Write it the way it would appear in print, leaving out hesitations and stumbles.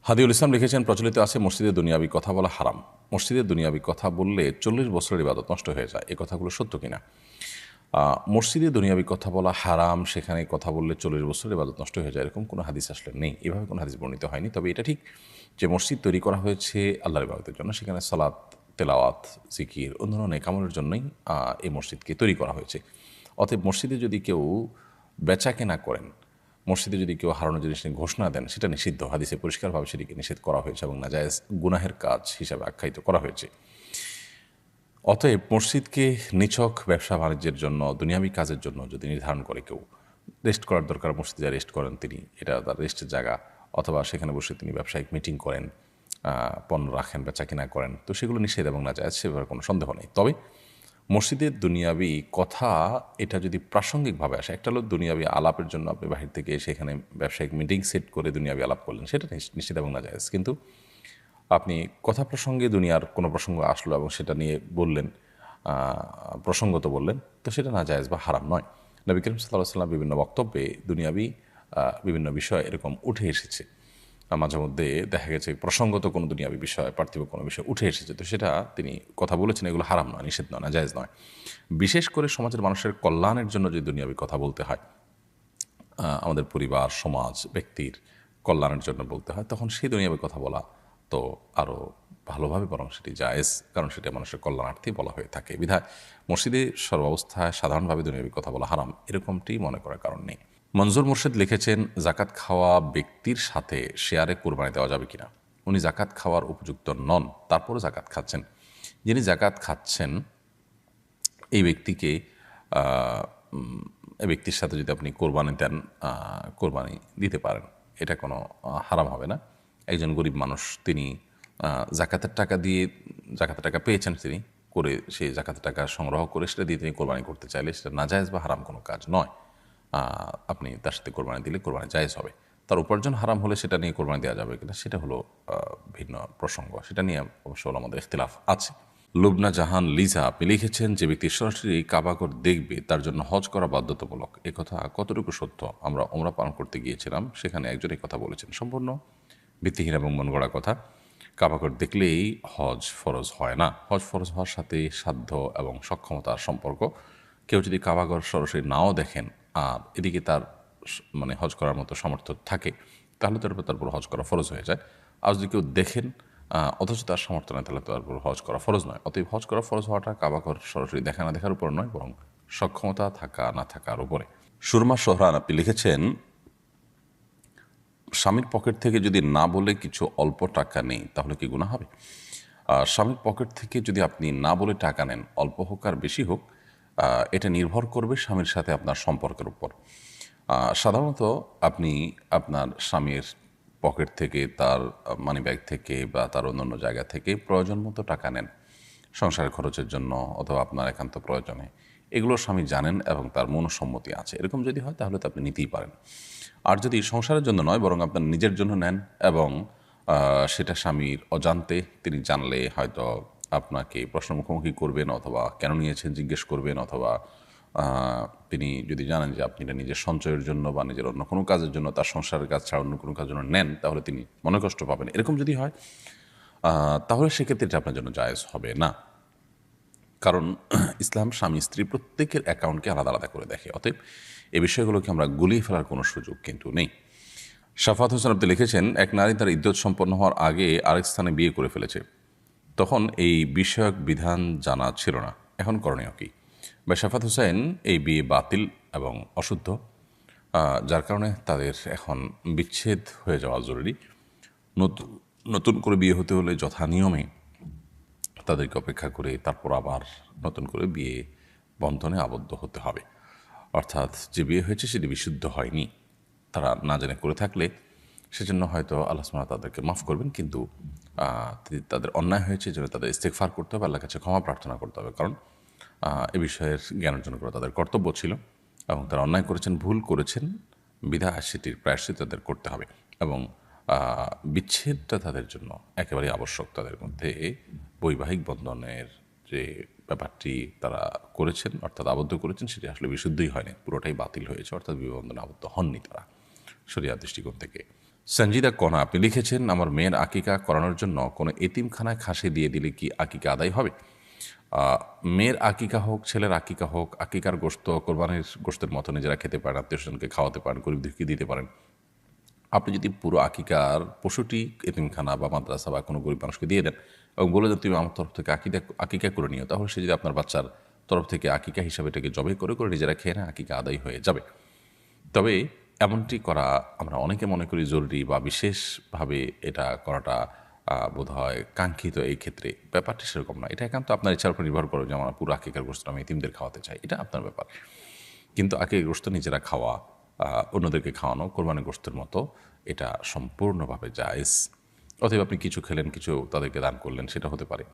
হাদিউল ইসলাম লিখেছেন, প্রচলিত আছে মসজিদে দুনিয়াবি কথা বলা হারাম। মসজিদে দুনিয়াবি কথা বললে 40 বছরের ইবাদত নষ্ট হয়ে যায়। এই কথাগুলো সত্য কিনা? মসজিদে দুনিয়াবি কথা বলা হারাম, সেখানে কথা বললে 40 বছরের ইবাদত নষ্ট হয়ে যায়, এরকম কোনো হাদিস আসলে নেই। এভাবে কোনো হাদিস বর্ণিত হয়নি। তবে এটা ঠিক যে মসজিদ তৈরি করা হয়েছে আল্লাহর ইবাদতের জন্য, সেখানে সালাত, তেলাওয়াত, জিকির, অন্যান্য নেক আমলের জন্যই এই মসজিদকে তৈরি করা হয়েছে। অতএব মসজিদে যদি কেউ বেচা কেনা করেন, মসজিদে যদি কেউ হারানো জিনিস নিয়ে ঘোষণা দেন, সেটা নিষিদ্ধ। হাদিসে পরিষ্কারভাবে সেটিকে নিষেধ করা হয়েছে এবং নাজায়েজ গুনাহের কাজ হিসাবে আখ্যায়িত করা হয়েছে। অতএব মসজিদকে নিছক ব্যবসা বাণিজ্যের জন্য, দুনিয়াবি কাজের জন্য যদি নির্ধারণ করে কেউ, রেস্ট করার দরকার, মসজিদে যা রেস্ট করেন তিনি, এটা তার রেস্টের জায়গা, অথবা সেখানে বসে তিনি ব্যবসায়িক মিটিং করেন, পণ্য রাখেন, বেচা কেনা করেন, তো সেগুলো নিষেধ এবং নাজায়েজ, সে ব্যাপারে কোনো সন্দেহ নেই। তবে মসজিদের দুনিয়াবি কথা এটা যদি প্রাসঙ্গিকভাবে আসে, একটা হলো দুনিয়াবি আলাপের জন্য আপনি বাহির থেকে সেখানে ব্যবসায়িক মিটিং সেট করে দুনিয়াবি আলাপ করলেন, সেটা নিষেধ এবং নাজায়েজ। কিন্তু আপনি কথা প্রসঙ্গে দুনিয়ার কোনো প্রসঙ্গ আসলো এবং সেটা নিয়ে বললেন, প্রসঙ্গত বললেন, তো সেটা নাজায়েজ বা হারাম নয়। নবী করিম সাল্লাল্লাহু আলাইহি ওয়াসাল্লাম বিভিন্ন বক্তব্যে দুনিয়াবি বিভিন্ন বিষয় এরকম উঠে এসেছে। মাঝে মধ্যে দেখা গেছে প্রসঙ্গত কোনো দুনিয়াবি বিষয়, পার্থিব কোনো বিষয় উঠে এসেছে, তো সেটা তিনি কথা বলেছেন, এগুলো হারাম নয়, নিষেধ নয়, নাজায়েজ নয়। বিশেষ করে সমাজের মানুষের কল্যাণের জন্য যদি দুনিয়াবি কথা বলতে হয়, আমাদের পরিবার, সমাজ, ব্যক্তির কল্যাণের জন্য বলতে হয়, তখন সেই দুনিয়াবি কথা বলা তো আরও ভালোভাবে, বরং সেটি জায়েজ, কারণ সেটা মানুষের কল্যাণার্থেই বলা হয়ে থাকে। বিধায় মসজিদে সর্বাবস্থায় সাধারণভাবে দুনিয়াবি কথা বলা হারাম, এরকমটি মনে করার কারণ নেই। মনজুর মুর্শিদ লিখেছেন, জাকাত খাওয়া ব্যক্তির সাথে শেয়ারে কোরবানি দেওয়া যাবে কিনা। উনি জাকাত খাওয়ার উপযুক্ত নন, তারপরও জাকাত খাচ্ছেন। যিনি জাকাত খাচ্ছেন এই ব্যক্তিকে এই ব্যক্তির সাথে যদি আপনি কোরবানি দেন, কোরবানি দিতে পারেন, এটা কোনো হারাম হবে না। একজন গরিব মানুষ, তিনি জাকাতের টাকা দিয়ে, জাকাতের টাকা পেয়েছেন তিনি, করে সেই জাকাতের টাকা সংগ্রহ করে সেটা দিয়ে তিনি কোরবানি করতে চাইলে সেটা নাজায়েজ বা হারাম কোনো কাজ নয়। আপনি তার সাথে কোরবানি দিলে কোরবানি জায়েজ হবে। তার উপার্জন হারাম হলে সেটা নিয়ে কোরবানি দেওয়া যাবে কিনা, সেটা হলো ভিন্ন প্রসঙ্গ। সেটা নিয়ে অবশ্য আমাদের ইখতিলাফ আছে। লুবনা জাহান লিজা, আপনি লিখেছেন, যে ব্যক্তি সরাসরি কাবাঘর দেখবে তার জন্য হজ করা বাধ্যতামূলক। এ কথা কতটুকু সত্য? আমরা ওমরা পালন করতে গিয়েছিলাম, সেখানে একজন এই কথা বলেছেন। সম্পূর্ণ ভিত্তিহীন এবং মনগড়া কথা। কাবাঘর দেখলেই হজ ফরজ হয় না। হজ ফরজ হওয়ার সাথে সাধ্য এবং সক্ষমতার সম্পর্ক। কেউ যদি কাবাঘর সরাসরি নাও দেখেন আর এদিকে তার মানে হজ করার মতো সামর্থ্য থাকে, তাহলে তারপর হজ করা ফরজ হয়ে যায়। আর যদি কেউ দেখেন অথচ তার সামর্থ্য নেই, তাহলে তারপর হজ করা ফরজ নয়। অতএব হজ করা ফরজ হওয়াটা কাবাঘর সরাসরি দেখা না দেখার উপর নয়, বরং সক্ষমতা থাকা না থাকার উপরে। সুরমা সোহরান, আপনি লিখেছেন, স্বামীর পকেট থেকে যদি না বলে কিছু অল্প টাকা নেই, তাহলে কি গুনাহ হবে? স্বামীর পকেট থেকে যদি আপনি না বলে টাকা নেন, অল্প হোক আর বেশি হোক, এটা নির্ভর করবে স্বামীর সাথে আপনার সম্পর্কের উপর। সাধারণত আপনি আপনার স্বামীর পকেট থেকে, তার মানি ব্যাগ থেকে বা তার অন্যান্য জায়গা থেকে প্রয়োজন মতো টাকা নেন সংসারের খরচের জন্য অথবা আপনার একান্ত প্রয়োজনে। এগুলো স্বামী জানেন এবং তার মনসম্মতি আছে। এরকম যদি হয় তাহলে তো আপনি নিতেই পারেন। আর যদি সংসারের জন্য নয়, বরং আপনার নিজের জন্য নেন এবং সেটা স্বামীর অজান্তে, তিনি জানলে হয়তো আপনাকে প্রশ্ন মুখোমুখি করবেন, অথবা কেন নিয়েছেন জিজ্ঞেস করবেন, অথবা তিনি যদি জানেন যে আপনি এটা নিজের সঞ্চয়ের জন্য বা নিজের অন্য কোনো কাজের জন্য, তার সংসারের কাজ ছাড়া অন্য কোনো কাজের জন্য নেন, তাহলে তিনি মনে কষ্ট পাবেন। এরকম যদি হয় তাহলে সেক্ষেত্রে এটা আপনার জন্য জায়েজ হবে না। কারণ ইসলাম স্বামী স্ত্রী প্রত্যেকের অ্যাকাউন্টকে আলাদা আলাদা করে দেখে। অতএব এই বিষয়গুলোকে আমরা গুলিয়ে ফেলার কোনো সুযোগ কিন্তু নেই। শাফাত হোসেন, আপনি লিখেছেন, এক নারী তার ইদ্যত সম্পন্ন হওয়ার আগে আরেক স্থানে বিয়ে করে ফেলেছে, তখন এই বিষয়ক বিধান জানা ছিল না, এখন করণীয় কী? বা শাফাত হোসেন, এই বিয়ে বাতিল এবং অশুদ্ধ, যার কারণে তাদের এখন বিচ্ছেদ হয়ে যাওয়া জরুরি। নতুন নতুন করে বিয়ে হতে হলে যথা নিয়মে তাদেরকে অপেক্ষা করে তারপর আবার নতুন করে বিয়ে বন্ধনে আবদ্ধ হতে হবে। অর্থাৎ যে বিয়ে হয়েছে সেটি বিশুদ্ধ হয়নি, তারা না জেনে করে থাকলে সেজন্য হয়তো আল্লাহ সুবহানাহু ওয়া তাআলা তাদেরকে মাফ করবেন, কিন্তু তাদের অন্যায় হয়েছে যেন তাদের ইস্তেগফার করতে হবে, আল্লাহর কাছে ক্ষমা প্রার্থনা করতে হবে। কারণ এ বিষয়ের জ্ঞান অর্জন করা তাদের কর্তব্য ছিল এবং তারা অন্যায় করেছেন, ভুল করেছেন, বিধায় সেটির প্রায়শ্চিত্ত তাদের করতে হবে। এবং বিচ্ছেদটা তাদের জন্য একেবারেই আবশ্যক। তাদের মধ্যে বৈবাহিক বন্ধনের যে ব্যাপারটি তারা করেছেন, অর্থাৎ আবদ্ধ করেছেন, সেটি আসলে বিশুদ্ধই হয়নি, পুরোটাই বাতিল হয়েছে, অর্থাৎ বিবাহ বন্ধনে আবদ্ধ হননি তারা শরিয়ার দৃষ্টিকোণ থেকে। সঞ্জিদা কণা আপনি লিখেছেন, আমার মেয়ের আকিকা করানোর জন্য কোনো এতিমখানায় খাসি দিয়ে দিলে কি আকিকা আদায় হবে? মেয়ের আকিকা হোক, ছেলের আকিকা হোক, আকিকার গোশত কোরবানির গোশতের মতো নিজেরা খেতে পারেন, আত্মীয়স্বজনকে খাওয়াতে পারেন, গরিব দুঃখীকে দিতে পারেন। আপনি যদি পুরো আকিকার পশুটি এতিমখানা বা মাদ্রাসা বা কোনো গরিব মানুষকে দিয়ে দেন এবং বলে দেন তুমি আমার তরফ থেকে আকিকা করে নিও, তাহলে সে যদি আপনার বাচ্চার তরফ থেকে আকিকা হিসাবে এটাকে জবে করে করে নিজেরা খেয়ে নেয়, আকিকা আদায় হয়ে যাবে। তবে এমনটি করা আমরা অনেকে মনে করি জরুরি বা বিশেষভাবে এটা করাটা বোধহয় কাঙ্ক্ষিত। এই ক্ষেত্রে ব্যাপারটা সেরকম না। এটা একান্ত আপনার ইচ্ছার উপর নির্ভর করে যে আমার পুরো আকিকার গোশত আমি এতিমদের খাওয়াতে চাই, এটা আপনার ব্যাপার। কিন্তু আকিকার গোশত নিজেরা খাওয়া, অন্যদেরকে খাওয়ানো কোরবানির গোশতের মতো, এটা সম্পূর্ণভাবে জায়েজ। অতএব আপনি কিছু খেলেন, কিছু তাদেরকে দান করলেন, সেটা হতে পারে।